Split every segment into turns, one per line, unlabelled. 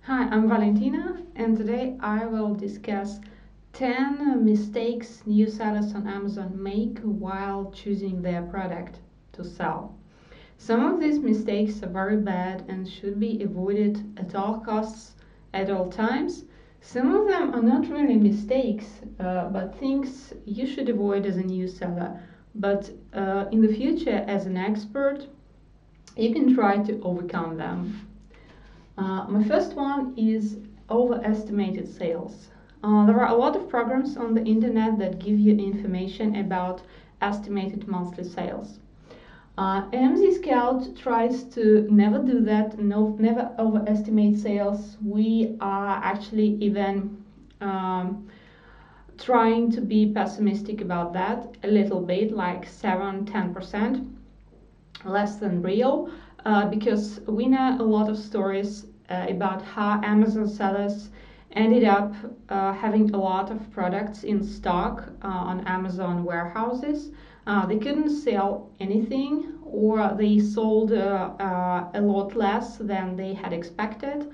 Hi, I'm Valentina, and today I will discuss 10 mistakes new sellers on Amazon make while choosing their product to sell. Some of these mistakes are very bad and should be avoided at all costs at all times. Some of them are not really mistakes, but things you should avoid as a new seller. But in the future, as an expert, you can try to overcome them. My first one is overestimated sales. There are a lot of programs on the internet that give you information about estimated monthly sales. AMZScout tries to never do that, never overestimate sales. We are actually even trying to be pessimistic about that a little bit, like 7-10% less than real. Because we know a lot of stories about how Amazon sellers ended up having a lot of products in stock on Amazon warehouses. They couldn't sell anything, or they sold a lot less than they had expected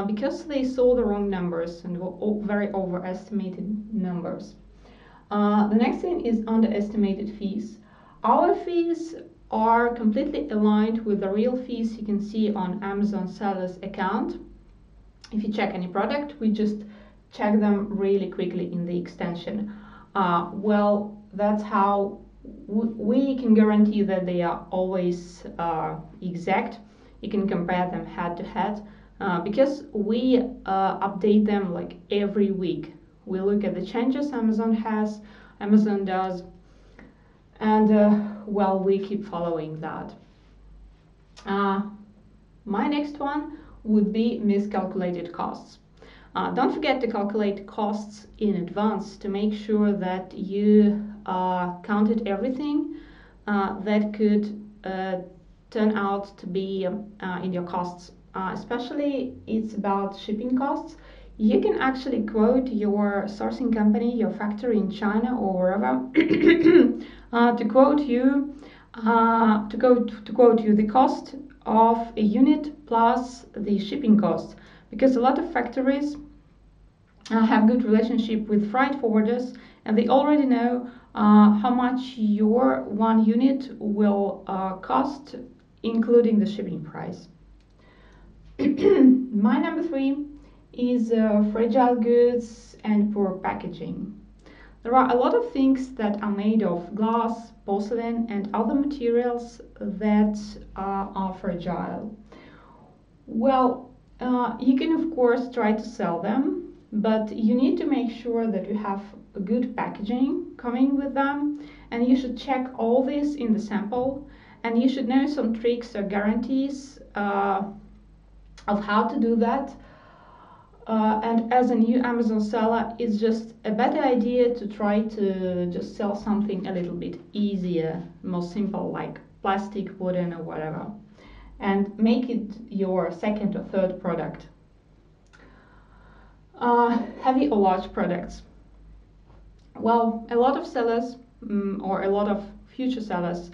because they saw the wrong numbers and very overestimated numbers. The next thing is underestimated fees. Our fees are completely aligned with the real fees you can see on Amazon seller's account. If you check any product, we just check them really quickly in the extension. Well, that's how we can guarantee that they are always exact. You can compare them head to head because we update them like every week. We look at the changes Amazon does, and well, we keep following that. My next one would be miscalculated costs. Don't forget to calculate costs in advance to make sure that you counted everything that could turn out to be in your costs. Especially it's about shipping costs. You can actually quote your sourcing company, your factory in China or wherever, to quote you the cost of a unit plus the shipping cost, because a lot of factories have good relationship with freight forwarders, and they already know how much your one unit will cost, including the shipping price. My number 3 is fragile goods and poor packaging. There are a lot of things that are made of glass, porcelain, and other materials that are fragile. Well, you can of course try to sell them, but you need to make sure that you have a good packaging coming with them, and you should check all this in the sample, and you should know some tricks or guarantees of how to do that. And as a new Amazon seller, it's just a better idea to try to just sell something a little bit easier, more simple, like plastic, wooden, or whatever, and make it your second or third product. Heavy or large products. Well, a lot of sellers or a lot of future sellers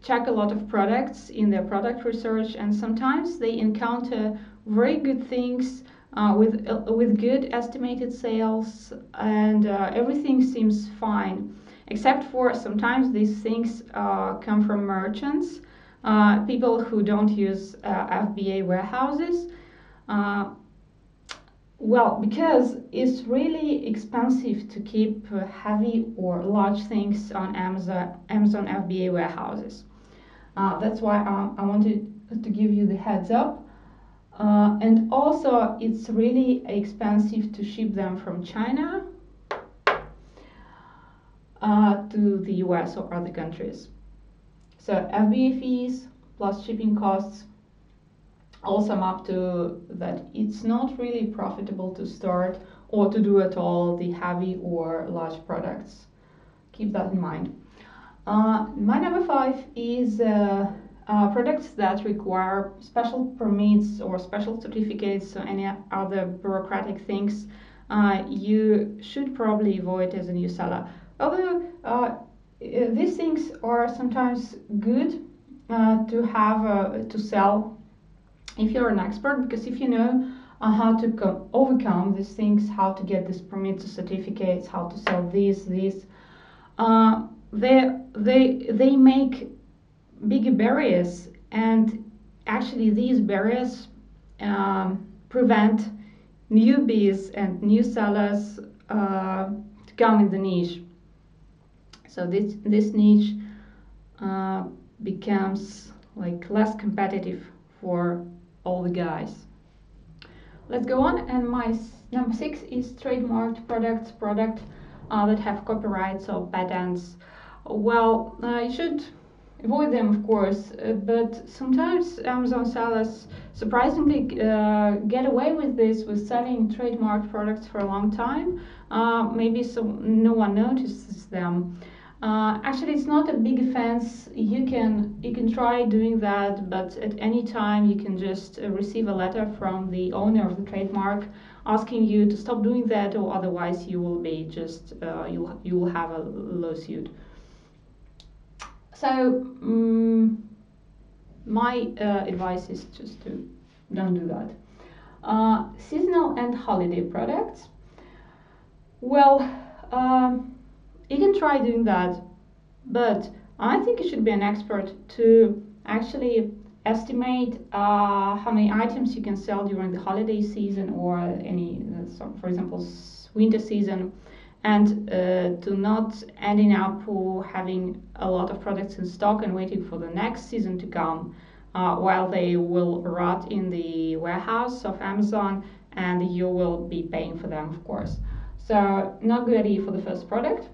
check a lot of products in their product research, and sometimes they encounter very good things with good estimated sales, and everything seems fine, except for sometimes these things come from merchants, people who don't use FBA warehouses. Well, because it's really expensive to keep heavy or large things on Amazon FBA warehouses. That's why I wanted to give you the heads up. And also, it's really expensive to ship them from China to the US or other countries. So FBA fees plus shipping costs all sum up to that it's not really profitable to start or to do at all the heavy or large products. Keep that in mind. My number 5 is products that require special permits or special certificates or any other bureaucratic things you should probably avoid as a new seller. Although these things are sometimes good to have to sell if you're an expert, because if you know how to overcome these things, how to get these permits, certificates, how to sell this. They make bigger barriers, and actually these barriers prevent newbies and new sellers to come in the niche. So this niche becomes like less competitive for all the guys. Let's go on, and my number 6 is trademarked products, that have copyrights or patents. Well, you should avoid them, of course, but sometimes Amazon sellers surprisingly get away with this, with selling trademarked products for a long time. Maybe no one notices them. Actually, it's not a big offense. You can try doing that, but at any time you can just receive a letter from the owner of the trademark asking you to stop doing that, or otherwise you will be just you will have a lawsuit. So my advice is just to don't do that. Seasonal and holiday products. Well, you can try doing that, but I think you should be an expert to actually estimate how many items you can sell during the holiday season, or any, for example, winter season, and to not ending up having a lot of products in stock and waiting for the next season to come, while they will rot in the warehouse of Amazon, and you will be paying for them, of course. So not good idea for the first product.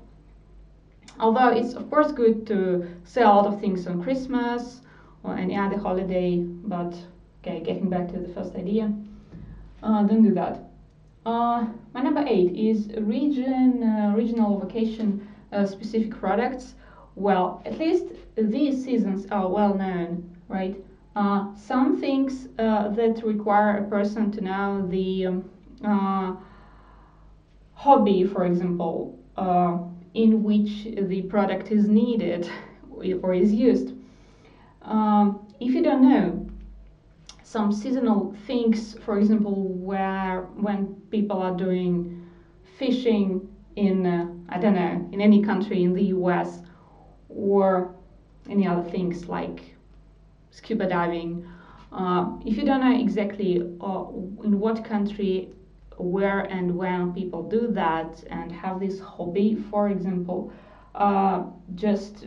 Although it's of course good to sell a lot of things on Christmas or any other holiday, but okay, getting back to the first idea, don't do that. My number 8 is regional vacation specific products. Well, at least these seasons are well known, right? Some things that require a person to know the hobby, for example, in which the product is needed or is used. If you don't know some seasonal things, for example, when people are doing fishing in, I don't know, in any country in the US, or any other things like scuba diving, if you don't know exactly in what country, where and when people do that and have this hobby, for example, just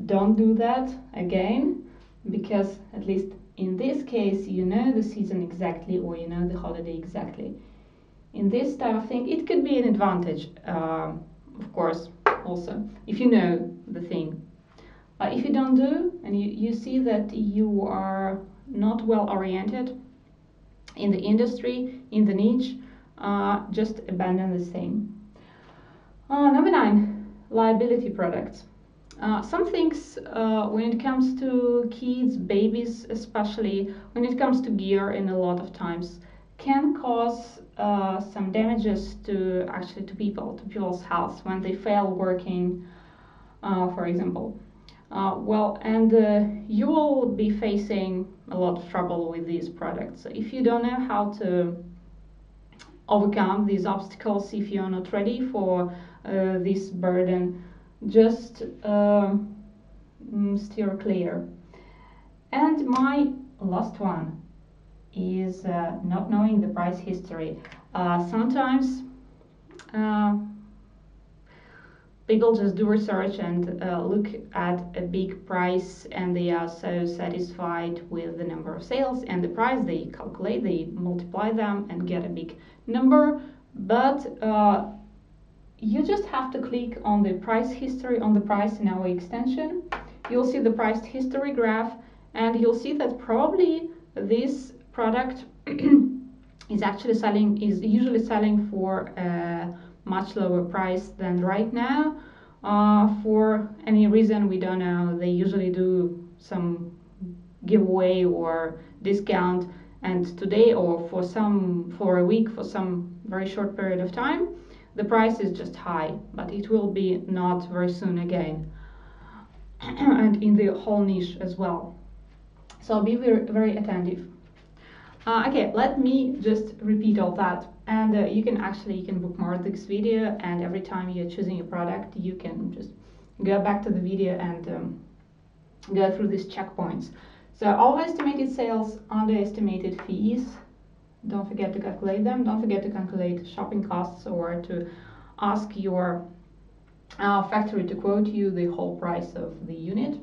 don't do that again, because at least in this case you know the season exactly, or you know the holiday exactly. In this type of thing it could be an advantage, of course, also if you know the thing. If you don't do, and you see that you are not well oriented in the industry, in the niche, just abandon the same. Number 9, liability products. Some things, when it comes to kids, babies, especially when it comes to gear, and a lot of times can cause some damages to people's health when they fail working, for example. You will be facing a lot of trouble with these products. If you don't know how to overcome these obstacles, if you're not ready for this burden, just steer clear. And my last one is not knowing the price history. Sometimes people just do research and look at a big price, and they are so satisfied with the number of sales and the price. They calculate, they multiply them and get a big number. But you just have to click on the price history on the price in our extension. You'll see the price history graph, and you'll see that probably this product is usually selling for a much lower price than right now. For any reason we don't know, they usually do some giveaway or discount, and today, or for a week, for some very short period of time, the price is just high, but it will be not very soon again, and in the whole niche as well. So be very, very attentive. Okay, let me just repeat all that, and you can bookmark this video, and every time you're choosing a product you can just go back to the video and go through these checkpoints. So overestimated sales, underestimated fees, don't forget to calculate them. Don't forget to calculate shopping costs or to ask your factory to quote you the whole price of the unit.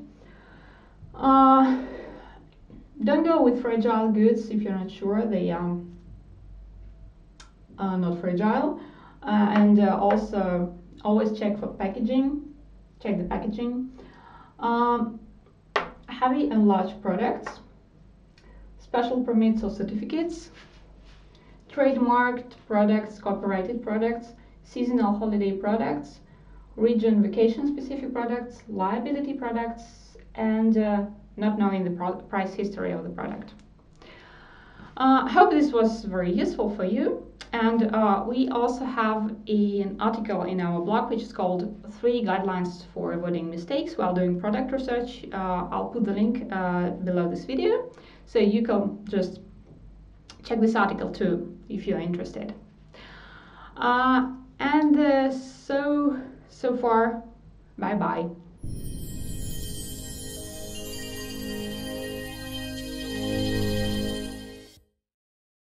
Don't go with fragile goods if you're not sure they are not fragile. And also always check for packaging. Check the packaging. Heavy and large products, special permits or certificates, trademarked products, copyrighted products, seasonal holiday products, region vacation specific products, liability products, and not knowing the price history of the product. I hope this was very useful for you. And we also have an article in our blog which is called 3 Guidelines for Avoiding Mistakes While Doing Product Research. I'll put the link below this video, so you can just check this article too if you're interested. So far, bye bye.